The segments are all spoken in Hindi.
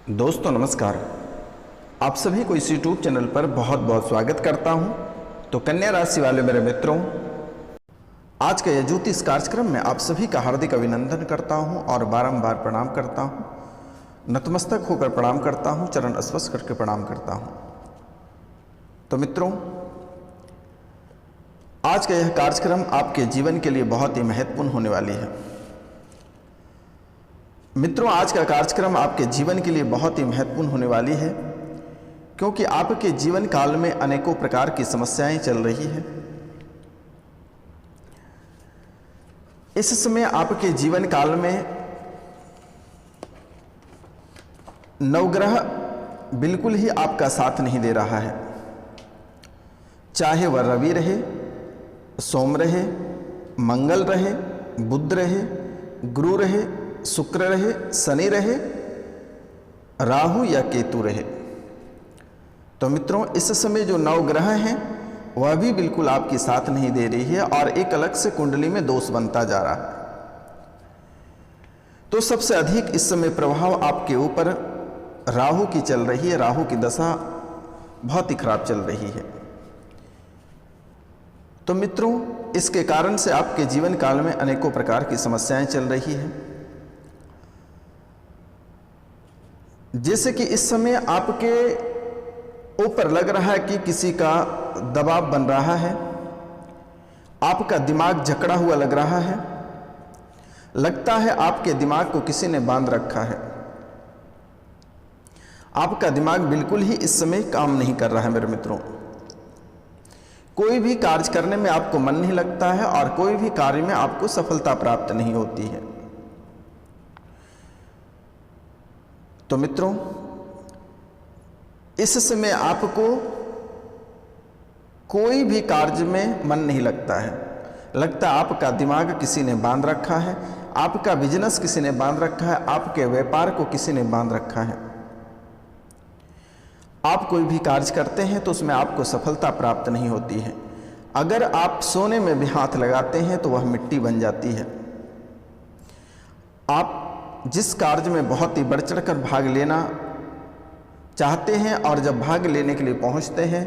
दोस्तों नमस्कार। आप सभी को इस YouTube चैनल पर बहुत बहुत स्वागत करता हूं। तो कन्या राशि वाले मेरे मित्रों, आज का यह ज्योतिष कार्यक्रम में आप सभी का हार्दिक अभिनंदन करता हूं और बारंबार प्रणाम करता हूं। नतमस्तक होकर प्रणाम करता हूं, चरण स्पर्श करके प्रणाम करता हूं। तो मित्रों, आज का यह कार्यक्रम आपके जीवन के लिए बहुत ही महत्वपूर्ण होने वाली है। मित्रों, आज का कार्यक्रम आपके जीवन के लिए बहुत ही महत्वपूर्ण होने वाली है, क्योंकि आपके जीवन काल में अनेकों प्रकार की समस्याएं चल रही हैं। इस समय आपके जीवन काल में नवग्रह बिल्कुल ही आपका साथ नहीं दे रहा है। चाहे वह रवि रहे, सोम रहे, मंगल रहे, बुध रहे, गुरु रहे, शुक्र रहे, शनि रहे, राहु या केतु रहे। तो मित्रों, इस समय जो नवग्रह हैं वह भी बिल्कुल आपकी साथ नहीं दे रही है और एक अलग से कुंडली में दोष बनता जा रहा है। तो सबसे अधिक इस समय प्रभाव आपके ऊपर राहु की चल रही है। राहु की दशा बहुत ही खराब चल रही है। तो मित्रों, इसके कारण से आपके जीवन काल में अनेकों प्रकार की समस्याएं चल रही हैं। जैसे कि इस समय आपके ऊपर लग रहा है कि किसी का दबाव बन रहा है, आपका दिमाग जकड़ा हुआ लग रहा है, लगता है आपके दिमाग को किसी ने बांध रखा है। आपका दिमाग बिल्कुल ही इस समय काम नहीं कर रहा है मेरे मित्रों। कोई भी कार्य करने में आपको मन नहीं लगता है और कोई भी कार्य में आपको सफलता प्राप्त नहीं होती है। तो मित्रों, इस समय आपको कोई भी कार्य में मन नहीं लगता है। लगता है आपका दिमाग किसी ने बांध रखा है, आपका बिजनेस किसी ने बांध रखा है, आपके व्यापार को किसी ने बांध रखा है। आप कोई भी कार्य करते हैं तो उसमें आपको सफलता प्राप्त नहीं होती है। अगर आप सोने में भी हाथ लगाते हैं तो वह मिट्टी बन जाती है। आप जिस कार्य में बहुत ही बढ़ चढ़कर भाग लेना चाहते हैं और जब भाग लेने के लिए पहुंचते हैं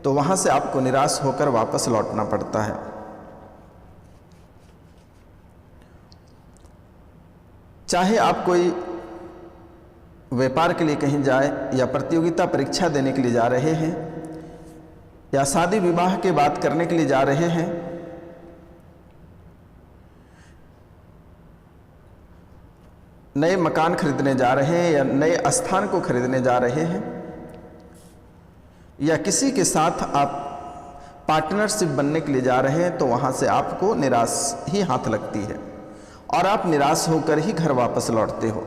तो वहां से आपको निराश होकर वापस लौटना पड़ता है। चाहे आप कोई व्यापार के लिए कहीं जाए या प्रतियोगिता परीक्षा देने के लिए जा रहे हैं या शादी विवाह की बात करने के लिए जा रहे हैं, नए मकान खरीदने जा रहे हैं या नए स्थान को खरीदने जा रहे हैं या किसी के साथ आप पार्टनरशिप बनने के लिए जा रहे हैं, तो वहां से आपको निराश ही हाथ लगती है और आप निराश होकर ही घर वापस लौटते हो।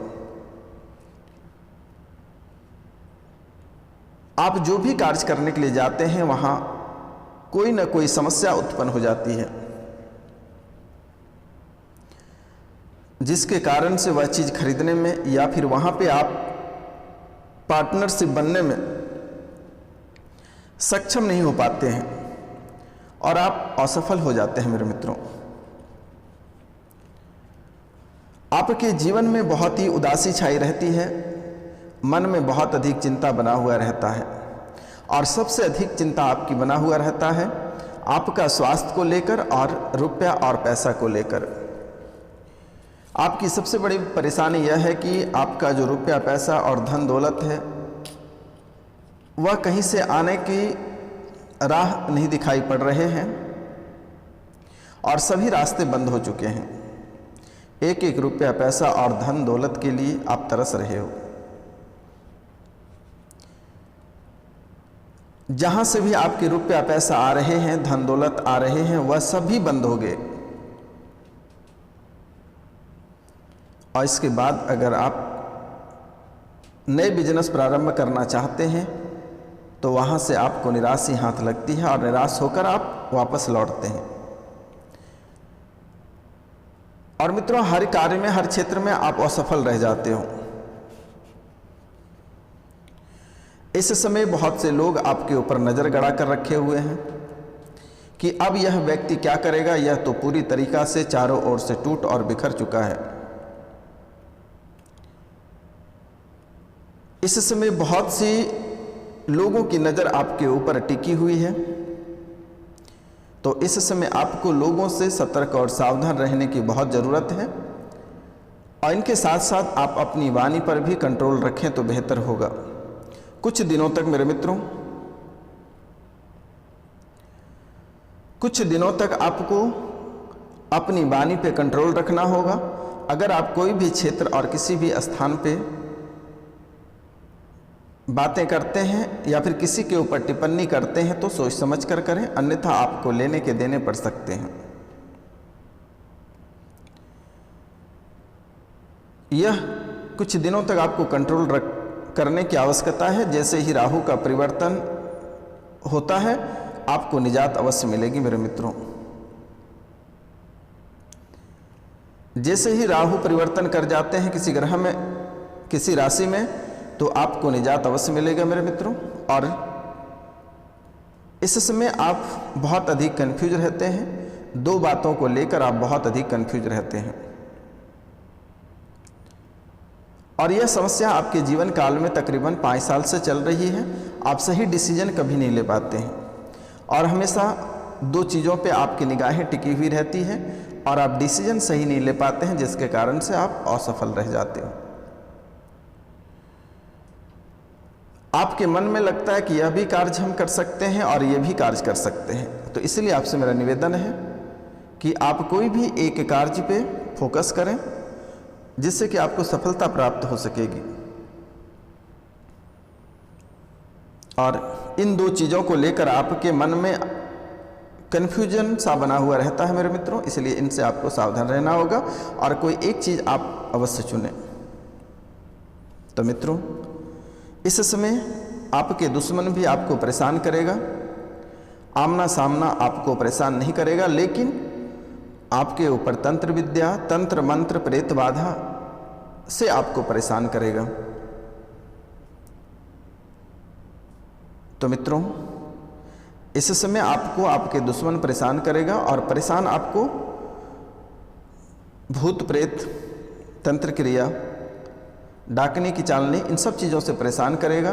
आप जो भी कार्य करने के लिए जाते हैं वहां कोई ना कोई समस्या उत्पन्न हो जाती है, जिसके कारण से वह चीज़ खरीदने में या फिर वहाँ पे आप पार्टनरशिप बनने में सक्षम नहीं हो पाते हैं और आप असफल हो जाते हैं मेरे मित्रों। आपके जीवन में बहुत ही उदासी छाई रहती है, मन में बहुत अधिक चिंता बना हुआ रहता है और सबसे अधिक चिंता आपकी बना हुआ रहता है आपका स्वास्थ्य को लेकर और रुपया और पैसा को लेकर। आपकी सबसे बड़ी परेशानी यह है कि आपका जो रुपया पैसा और धन दौलत है वह कहीं से आने की राह नहीं दिखाई पड़ रहे हैं और सभी रास्ते बंद हो चुके हैं। एक एक रुपया पैसा और धन दौलत के लिए आप तरस रहे हो। जहां से भी आपके रुपया पैसा आ रहे हैं, धन दौलत आ रहे हैं, वह सभी बंद हो गए। और इसके बाद अगर आप नए बिजनेस प्रारंभ करना चाहते हैं तो वहाँ से आपको निराश हाथ लगती है और निराश होकर आप वापस लौटते हैं। और मित्रों, हर कार्य में, हर क्षेत्र में आप असफल रह जाते हो। इस समय बहुत से लोग आपके ऊपर नज़र गड़ा कर रखे हुए हैं कि अब यह व्यक्ति क्या करेगा, यह तो पूरी तरीक़ा से चारों ओर से टूट और बिखर चुका है। इस समय बहुत सी लोगों की नज़र आपके ऊपर टिकी हुई है, तो इस समय आपको लोगों से सतर्क और सावधान रहने की बहुत ज़रूरत है। और इनके साथ साथ आप अपनी वाणी पर भी कंट्रोल रखें तो बेहतर होगा। कुछ दिनों तक मेरे मित्रों, कुछ दिनों तक आपको अपनी वाणी पे कंट्रोल रखना होगा। अगर आप कोई भी क्षेत्र और किसी भी स्थान पे बातें करते हैं या फिर किसी के ऊपर टिप्पणी करते हैं तो सोच समझ कर करें, अन्यथा आपको लेने के देने पड़ सकते हैं। यह कुछ दिनों तक आपको कंट्रोल करने की आवश्यकता है। जैसे ही राहु का परिवर्तन होता है आपको निजात अवश्य मिलेगी मेरे मित्रों। जैसे ही राहु परिवर्तन कर जाते हैं किसी ग्रह में, किसी राशि में, तो आपको निजात अवश्य मिलेगा मेरे मित्रों। और इस समय आप बहुत अधिक कंफ्यूज रहते हैं, दो बातों को लेकर आप बहुत अधिक कंफ्यूज रहते हैं और यह समस्या आपके जीवन काल में तकरीबन 5 साल से चल रही है। आप सही डिसीजन कभी नहीं ले पाते हैं और हमेशा दो चीज़ों पे आपकी निगाहें टिकी हुई रहती हैं और आप डिसीजन सही नहीं ले पाते हैं, जिसके कारण से आप असफल रह जाते हो। आपके मन में लगता है कि यह भी कार्य हम कर सकते हैं और यह भी कार्य कर सकते हैं, तो इसलिए आपसे मेरा निवेदन है कि आप कोई भी एक कार्य पे फोकस करें जिससे कि आपको सफलता प्राप्त हो सकेगी। और इन दो चीज़ों को लेकर आपके मन में कन्फ्यूजन सा बना हुआ रहता है मेरे मित्रों, इसलिए इनसे आपको सावधान रहना होगा और कोई एक चीज़ आप अवश्य चुनें। तो मित्रों, इस समय आपके दुश्मन भी आपको परेशान करेगा, आमना सामना आपको परेशान नहीं करेगा, लेकिन आपके ऊपर तंत्र विद्या, तंत्र मंत्र, प्रेत बाधा से आपको परेशान करेगा। तो मित्रों, इस समय आपको आपके दुश्मन परेशान करेगा और परेशान आपको भूत प्रेत, तंत्र क्रिया, डाकने की चालनी, इन सब चीज़ों से परेशान करेगा।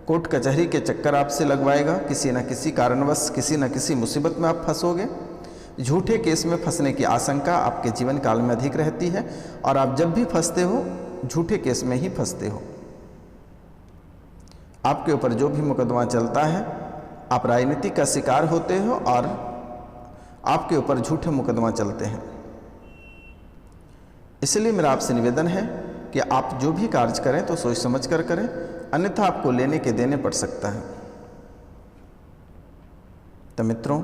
कोर्ट कचहरी के चक्कर आपसे लगवाएगा, किसी न किसी कारणवश किसी न किसी मुसीबत में आप फंसोगे। झूठे केस में फंसने की आशंका आपके जीवन काल में अधिक रहती है और आप जब भी फंसते हो झूठे केस में ही फंसते हो। आपके ऊपर जो भी मुकदमा चलता है आप राजनीति का शिकार होते हो और आपके ऊपर झूठे मुकदमा चलते हैं। इसलिए मेरा आपसे निवेदन है कि आप जो भी कार्य करें तो सोच समझ कर करें, अन्यथा आपको लेने के देने पड़ सकता है। तो मित्रों,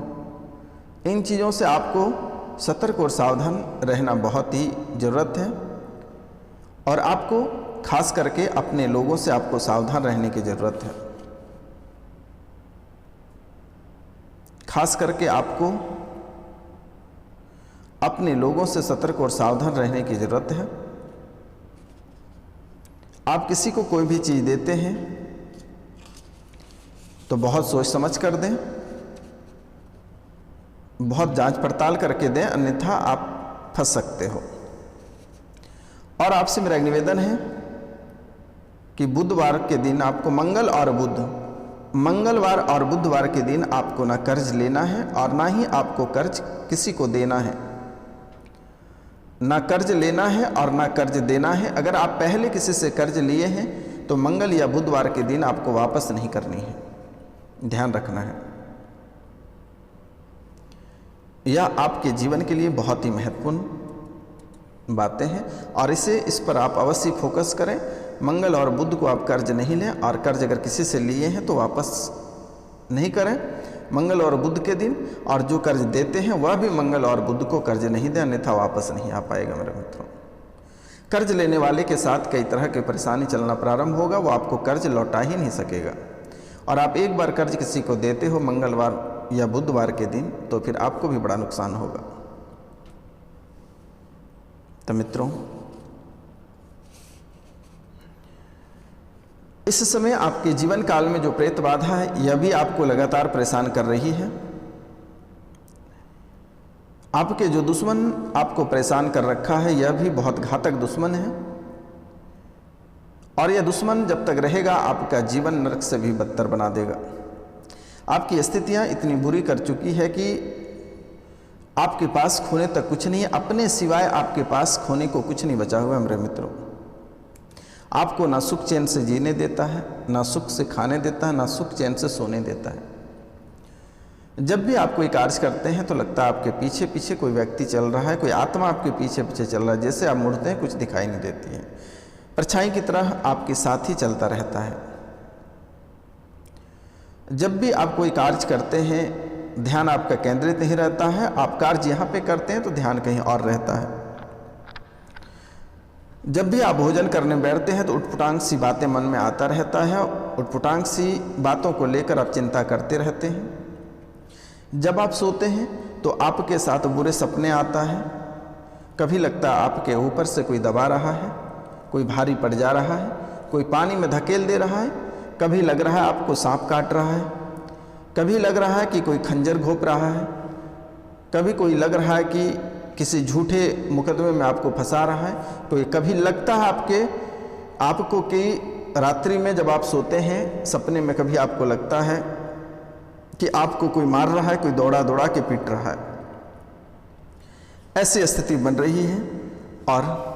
इन चीज़ों से आपको सतर्क और सावधान रहना बहुत ही ज़रूरत है और आपको खास करके अपने लोगों से आपको सावधान रहने की ज़रूरत है। खास करके आपको अपने लोगों से सतर्क और सावधान रहने की ज़रूरत है। आप किसी को कोई भी चीज़ देते हैं तो बहुत सोच समझ कर दें, बहुत जांच पड़ताल करके दें, अन्यथा आप फंस सकते हो। और आपसे मेरा एक निवेदन है कि बुधवार के दिन आपको मंगलवार और बुधवार के दिन आपको ना कर्ज लेना है और ना ही आपको कर्ज किसी को देना है। ना कर्ज लेना है और ना कर्ज देना है। अगर आप पहले किसी से कर्ज लिए हैं तो मंगल या बुधवार के दिन आपको वापस नहीं करनी है, ध्यान रखना है। यह आपके जीवन के लिए बहुत ही महत्वपूर्ण बातें हैं और इस पर आप अवश्य फोकस करें। मंगल और बुध को आप कर्ज नहीं लें और कर्ज अगर किसी से लिए हैं तो वापस नहीं करें मंगल और बुध के दिन, और जो कर्ज देते हैं वह भी मंगल और बुध को कर्ज नहीं दें, अन्यथा वापस नहीं आ पाएगा मेरे मित्रों। कर्ज लेने वाले के साथ कई तरह की परेशानी चलना प्रारंभ होगा, वो आपको कर्ज लौटा ही नहीं सकेगा। और आप एक बार कर्ज किसी को देते हो मंगलवार या बुधवार के दिन तो फिर आपको भी बड़ा नुकसान होगा। तो मित्रों, इस समय आपके जीवन काल में जो प्रेत बाधा है यह भी आपको लगातार परेशान कर रही है। आपके जो दुश्मन आपको परेशान कर रखा है यह भी बहुत घातक दुश्मन है और यह दुश्मन जब तक रहेगा आपका जीवन नरक से भी बदतर बना देगा। आपकी स्थितियां इतनी बुरी कर चुकी है कि आपके पास खोने तक कुछ नहीं है, अपने सिवाय आपके पास खोने को कुछ नहीं बचा हुआ है मेरे मित्रों। आपको ना सुख चैन से जीने देता है, ना सुख से खाने देता है, ना सुख चैन से सोने देता है। जब भी आप कोई कार्य करते हैं तो लगता है आपके पीछे पीछे कोई व्यक्ति चल रहा है, कोई आत्मा आपके पीछे पीछे चल रहा है। जैसे आप मुड़ते हैं कुछ दिखाई नहीं देती है, परछाई की तरह आपके साथ ही चलता रहता है। जब भी आप कोई कार्य करते हैं ध्यान आपका केंद्रित नहीं रहता है। आप कार्य यहाँ पे करते हैं तो ध्यान कहीं और रहता है। जब भी आप भोजन करने बैठते हैं तो उटपुटांग सी बातें मन में आता रहता है, उटपुटांग सी बातों को लेकर आप चिंता करते रहते हैं। जब आप सोते हैं तो आपके साथ बुरे सपने आता है। कभी लगता है आपके ऊपर से कोई दबा रहा है, कोई भारी पड़ जा रहा है, कोई पानी में धकेल दे रहा है। कभी लग रहा है आपको सांप काट रहा है, कभी लग रहा है कि कोई खंजर घोंप रहा है, कभी कोई लग रहा है कि किसी झूठे मुकदमे में आपको फंसा रहा है। तो ये कभी लगता है आपको कि रात्रि में जब आप सोते हैं सपने में कभी आपको लगता है कि आपको कोई मार रहा है, कोई दौड़ा दौड़ा के पीट रहा है। ऐसी स्थिति बन रही है और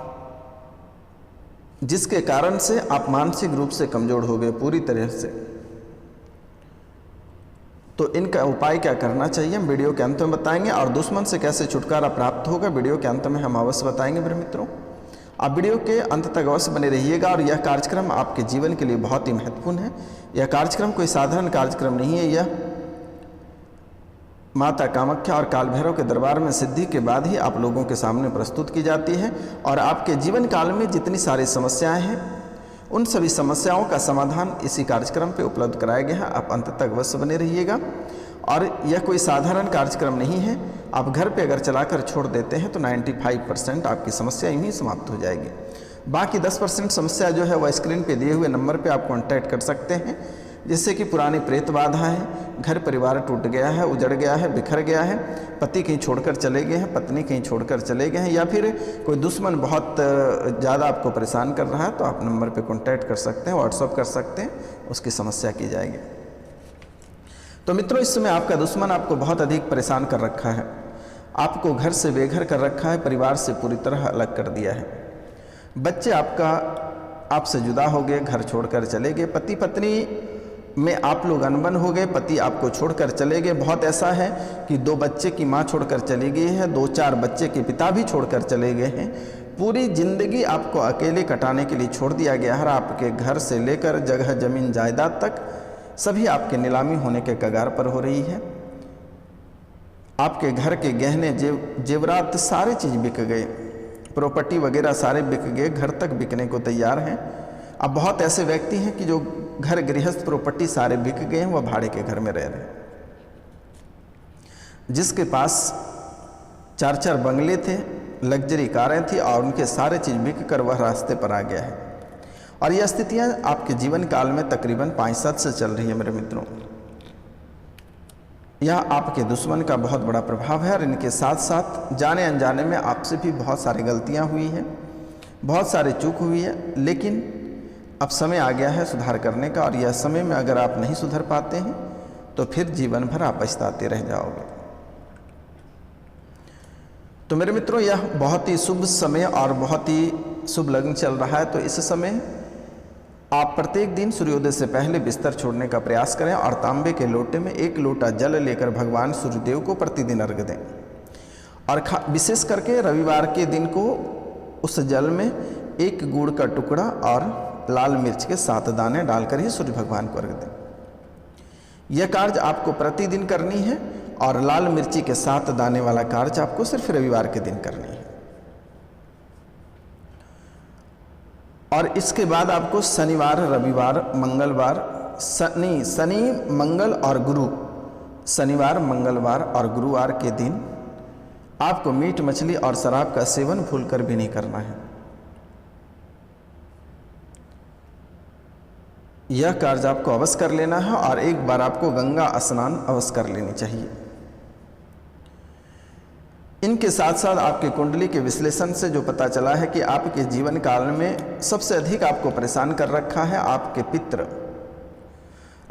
जिसके कारण से आप मानसिक रूप से कमजोर हो गए पूरी तरह से। तो इनका उपाय क्या करना चाहिए हम वीडियो के अंत में बताएंगे, और दुश्मन से कैसे छुटकारा प्राप्त होगा वीडियो के अंत में हम अवश्य बताएंगे मेरे मित्रों। आप वीडियो के अंत तक अवश्य बने रहिएगा और यह कार्यक्रम आपके जीवन के लिए बहुत ही महत्वपूर्ण है। यह कार्यक्रम कोई साधारण कार्यक्रम नहीं है, यह माता कामाख्या और काल भैरव के दरबार में सिद्धि के बाद ही आप लोगों के सामने प्रस्तुत की जाती है। और आपके जीवन काल में जितनी सारी समस्याएं हैं उन सभी समस्याओं का समाधान इसी कार्यक्रम पे उपलब्ध कराया गया है। आप अंत तक अवश्य बने रहिएगा। और यह कोई साधारण कार्यक्रम नहीं है, आप घर पे अगर चलाकर छोड़ देते हैं तो 95% आपकी समस्या यूँ ही समाप्त हो जाएगी। बाकी 10% समस्या जो है वह स्क्रीन पे दिए हुए नंबर पे आप कॉन्टैक्ट कर सकते हैं। जैसे कि पुरानी प्रेत बाधा है, घर परिवार टूट गया है, उजड़ गया है, बिखर गया है, पति कहीं छोड़कर चले गए हैं, पत्नी कहीं छोड़कर चले गए हैं, या फिर कोई दुश्मन बहुत ज़्यादा आपको परेशान कर रहा है, तो आप नंबर पे कांटेक्ट कर सकते हैं, व्हाट्सअप कर सकते हैं, उसकी समस्या की जाएगी। तो मित्रों, इस समय आपका दुश्मन आपको बहुत अधिक परेशान कर रखा है, आपको घर से बेघर कर रखा है, परिवार से पूरी तरह अलग कर दिया है। बच्चे आपसे जुदा हो गए, घर छोड़कर चले गए, पति पत्नी में आप लोग अनबन हो गए, पति आपको छोड़कर चले गए। बहुत ऐसा है कि 2 बच्चे की माँ छोड़कर चली गई है, 2-4 बच्चे के पिता भी छोड़कर चले गए हैं। पूरी जिंदगी आपको अकेले कटाने के लिए छोड़ दिया गया है। आपके घर से लेकर जगह जमीन जायदाद तक सभी आपके नीलामी होने के कगार पर हो रही है। आपके घर के गहने जेवरात सारे चीज़ बिक गए, प्रॉपर्टी वगैरह सारे बिक गए, घर तक बिकने को तैयार हैं। अब बहुत ऐसे व्यक्ति हैं कि जो घर गृहस्थ प्रॉपर्टी सारे बिक गए हैं, वह भाड़े के घर में रह रहे हैं। जिसके पास 4-4 बंगले थे, लग्जरी कारें थी और उनके सारे चीज़ बिक कर वह रास्ते पर आ गया है। और यह स्थितियां आपके जीवन काल में तकरीबन 5-7 से चल रही है मेरे मित्रों। यह आपके दुश्मन का बहुत बड़ा प्रभाव है और इनके साथ साथ जाने अनजाने में आपसे भी बहुत सारी गलतियां हुई हैं, बहुत सारी चूक हुई है। लेकिन अब समय आ गया है सुधार करने का, और यह समय में अगर आप नहीं सुधर पाते हैं तो फिर जीवन भर आप पछताते रह जाओगे। तो मेरे मित्रों, यह बहुत ही शुभ समय और बहुत ही शुभ लग्न चल रहा है। तो इस समय आप प्रत्येक दिन सूर्योदय से पहले बिस्तर छोड़ने का प्रयास करें और तांबे के लोटे में 1 लोटा जल लेकर भगवान सूर्यदेव को प्रतिदिन अर्घ दें। और विशेष करके रविवार के दिन को उस जल में 1 गुड़ का टुकड़ा और लाल मिर्च के 7 दाने डालकर ही सूर्य भगवान को अर्घ दें। यह कार्य आपको प्रतिदिन करनी है और लाल मिर्ची के 7 दाने वाला कार्य आपको सिर्फ रविवार के दिन करनी है। और इसके बाद आपको शनिवार, रविवार, मंगलवार, शनि, मंगल और गुरु, शनिवार, मंगलवार और गुरुवार के दिन आपको मीट मछली और शराब का सेवन भूलकर भी नहीं करना है। यह कार्य आपको अवश्य कर लेना है और एक बार आपको गंगा स्नान अवश्य कर लेनी चाहिए। इन इनके साथ साथ आपके कुंडली के विश्लेषण से जो पता चला है कि आपके जीवन काल में सबसे अधिक आपको परेशान कर रखा है आपके पितृ।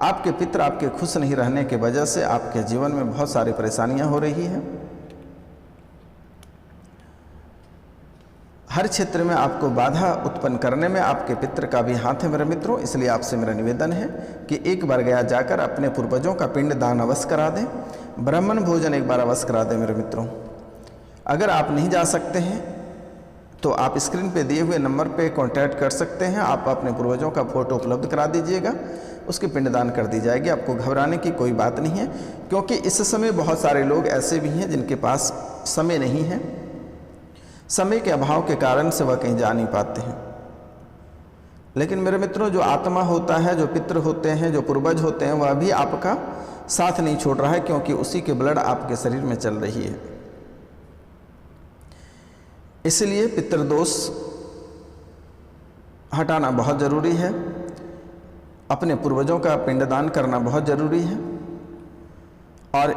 आपके पितृ आपके खुश नहीं रहने की वजह से आपके जीवन में बहुत सारी परेशानियां हो रही हैं। हर क्षेत्र में आपको बाधा उत्पन्न करने में आपके पितृ का भी हाथ है मेरे मित्रों। इसलिए आपसे मेरा निवेदन है कि एक बार गया जाकर अपने पूर्वजों का पिंड दान अवश्य करा दें, ब्राह्मण भोजन एक बार अवश्य करा दें मेरे मित्रों। अगर आप नहीं जा सकते हैं तो आप स्क्रीन पे दिए हुए नंबर पे कांटेक्ट कर सकते हैं। आप अपने पूर्वजों का फोटो उपलब्ध करा दीजिएगा, उसके पिंडदान कर दी जाएगी। आपको घबराने की कोई बात नहीं है, क्योंकि इस समय बहुत सारे लोग ऐसे भी हैं जिनके पास समय नहीं है। समय के अभाव के कारण से वह कहीं जा नहीं पाते हैं। लेकिन मेरे मित्रों, जो आत्मा होता है, जो पितृ होते हैं, जो पूर्वज होते हैं, वह भी आपका साथ नहीं छोड़ रहा है, क्योंकि उसी के ब्लड आपके शरीर में चल रही है। इसलिए पितृदोष हटाना बहुत जरूरी है, अपने पूर्वजों का पिंडदान करना बहुत जरूरी है। और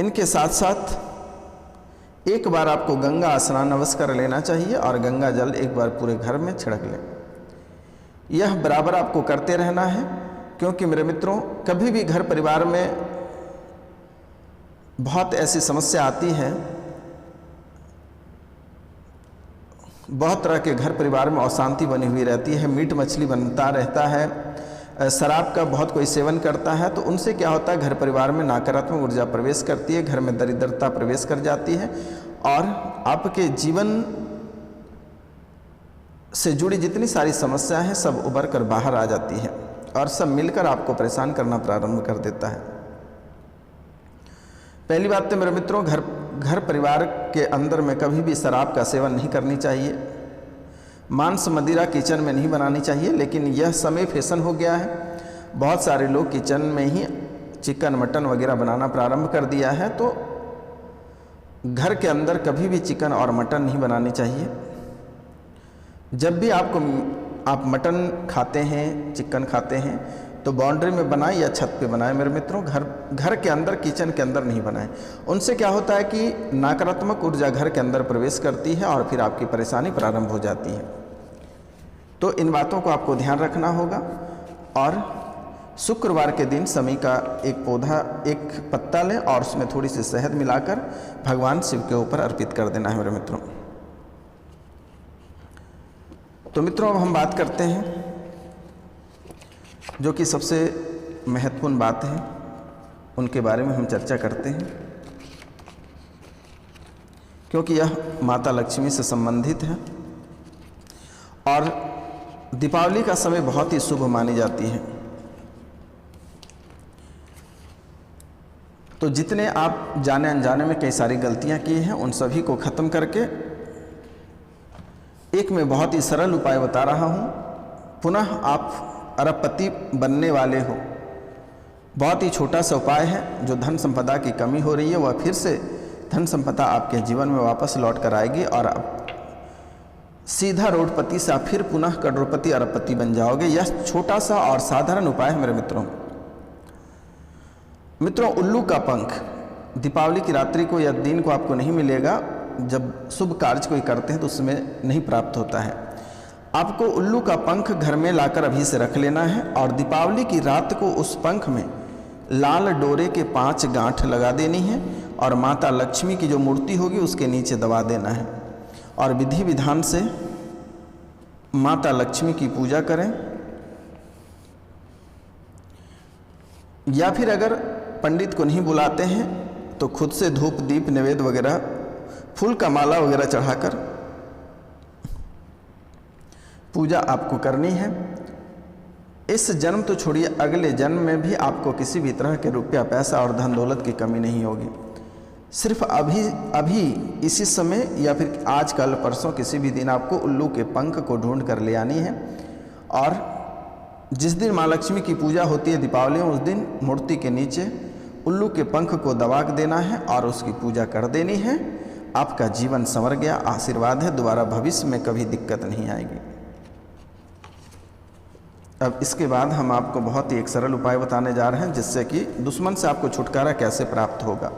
इनके साथ साथ एक बार आपको गंगा स्नान अवश्य कर लेना चाहिए और गंगा जल एक बार पूरे घर में छिड़क लें। यह बराबर आपको करते रहना है, क्योंकि मेरे मित्रों, कभी भी घर परिवार में बहुत ऐसी समस्या आती है, बहुत तरह के घर परिवार में अशांति बनी हुई रहती है, मीट मछली बनता रहता है, शराब का बहुत कोई सेवन करता है, तो उनसे क्या होता है, घर परिवार में नकारात्मक ऊर्जा प्रवेश करती है, घर में दरिद्रता प्रवेश कर जाती है और आपके जीवन से जुड़ी जितनी सारी समस्याएं हैं सब उभर कर बाहर आ जाती है और सब मिलकर आपको परेशान करना प्रारंभ कर देता है। पहली बात तो मेरे मित्रों, घर परिवार के अंदर में कभी भी शराब का सेवन नहीं करनी चाहिए, मांस मदिरा किचन में नहीं बनानी चाहिए। लेकिन यह समय फैशन हो गया है, बहुत सारे लोग किचन में ही चिकन मटन वगैरह बनाना प्रारंभ कर दिया है, तो घर के अंदर कभी भी चिकन और मटन नहीं बनानी चाहिए। जब भी आप मटन खाते हैं, चिकन खाते हैं, तो बाउंड्री में बनाएं या छत पे बनाएं मेरे मित्रों, घर के अंदर, किचन के अंदर नहीं बनाएं। उनसे क्या होता है कि नकारात्मक ऊर्जा घर के अंदर प्रवेश करती है और फिर आपकी परेशानी प्रारंभ हो जाती है। तो इन बातों को आपको ध्यान रखना होगा। और शुक्रवार के दिन समी का एक पौधा, एक पत्ता लें और उसमें थोड़ी सी शहद मिलाकर भगवान शिव के ऊपर अर्पित कर देना है मेरे मित्रों। तो मित्रों, अब हम बात करते हैं जो कि सबसे महत्वपूर्ण बात है, उनके बारे में हम चर्चा करते हैं, क्योंकि यह माता लक्ष्मी से संबंधित है और दीपावली का समय बहुत ही शुभ मानी जाती है। तो जितने आप जाने अनजाने में कई सारी गलतियां की हैं, उन सभी को खत्म करके एक मैं बहुत ही सरल उपाय बता रहा हूं। पुनः आप अरबपति बनने वाले हो, बहुत ही छोटा सा उपाय है। जो धन संपदा की कमी हो रही है, वह फिर से धन संपदा आपके जीवन में वापस लौट कर आएगी और आप सीधा रोडपति से आप फिर पुनः करोड़पति अरबपति बन जाओगे। यह छोटा सा और साधारण उपाय है मेरे मित्रों। उल्लू का पंख दीपावली की रात्रि को या दिन को आपको नहीं मिलेगा, जब शुभ कार्य कोई करते हैं तो उसमें नहीं प्राप्त होता है। आपको उल्लू का पंख घर में लाकर अभी से रख लेना है और दीपावली की रात को उस पंख में लाल डोरे के 5 गांठ लगा देनी है और माता लक्ष्मी की जो मूर्ति होगी उसके नीचे दबा देना है और विधि विधान से माता लक्ष्मी की पूजा करें। या फिर अगर पंडित को नहीं बुलाते हैं तो खुद से धूप दीप नैवेद्य वगैरह, फूल का माला वगैरह चढ़ाकर पूजा आपको करनी है। इस जन्म तो छोड़िए, अगले जन्म में भी आपको किसी भी तरह के रुपया पैसा और धन दौलत की कमी नहीं होगी। सिर्फ अभी इसी समय या फिर आज कल परसों किसी भी दिन आपको उल्लू के पंख को ढूंढ कर ले आनी है और जिस दिन माँ लक्ष्मी की पूजा होती है दीपावली में, उस दिन मूर्ति के नीचे उल्लू के पंख को दबा देना है और उसकी पूजा कर देनी है। आपका जीवन संवर गया, आशीर्वाद है, दोबारा भविष्य में कभी दिक्कत नहीं आएगी। अब इसके बाद हम आपको बहुत ही एक सरल उपाय बताने जा रहे हैं जिससे कि दुश्मन से आपको छुटकारा कैसे प्राप्त होगा।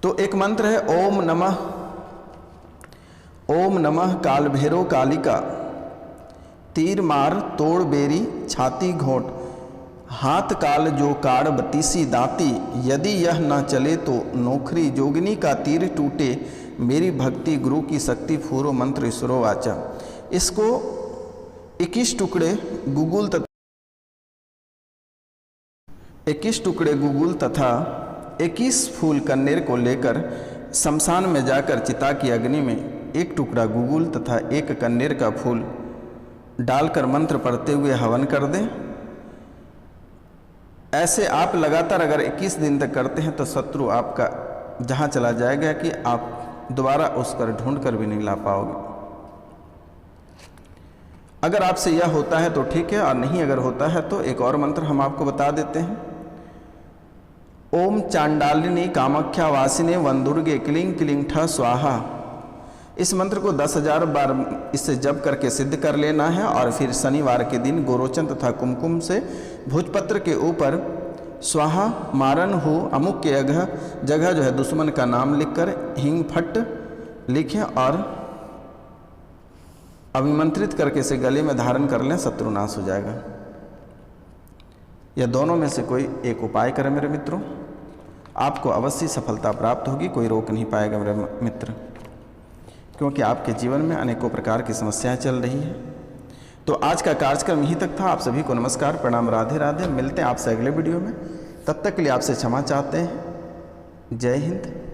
तो एक मंत्र है ओम नमः काल भैरव कालिका, तीर मार तोड़ बेरी छाती घोट, हाथ काल जो काड़ बतीसी दांती, यदि यह न चले तो नोखरी, जोगिनी का तीर टूटे मेरी भक्ति, गुरु की शक्ति फूरो मंत्र ईश्वरो वाचा। इसको 21 टुकड़े गुगुल तथा 21 फूल कन्नेर को लेकर शमशान में जाकर चिता की अग्नि में एक टुकड़ा गुगुल तथा एक कन्नेर का फूल डालकर मंत्र पढ़ते हुए हवन कर दें। ऐसे आप लगातार अगर 21 दिन तक करते हैं तो शत्रु आपका जहां चला जाएगा कि आप दोबारा उस पर ढूंढ कर भी नहीं ला पाओगे। अगर आपसे यह होता है तो ठीक है, और नहीं अगर होता है तो एक और मंत्र हम आपको बता देते हैं। ओम चांडालिनी कामाख्या वासिने वनदुर्गे क्लीं क्लीं ठ स्वाहा। इस मंत्र को 10,000 बार इससे जप करके सिद्ध कर लेना है, और फिर शनिवार के दिन गोरोचन तथा कुमकुम से भोजपत्र के ऊपर स्वाहा मारन हो अमुक के जगह जो है दुश्मन का नाम लिखकर हिंग फट लिखें और अभिमंत्रित करके इसे गले में धारण कर लें, शत्रु नाश हो जाएगा। यह दोनों में से कोई एक उपाय करें मेरे मित्रों, आपको अवश्य सफलता प्राप्त होगी, कोई रोक नहीं पाएगा मेरे मित्र, क्योंकि आपके जीवन में अनेकों प्रकार की समस्याएं चल रही है। तो आज का कार्यक्रम यहीं तक था। आप सभी को नमस्कार, प्रणाम, राधे राधे। मिलते हैं आपसे अगले वीडियो में, तब तक के लिए आपसे क्षमा चाहते हैं। जय हिंद।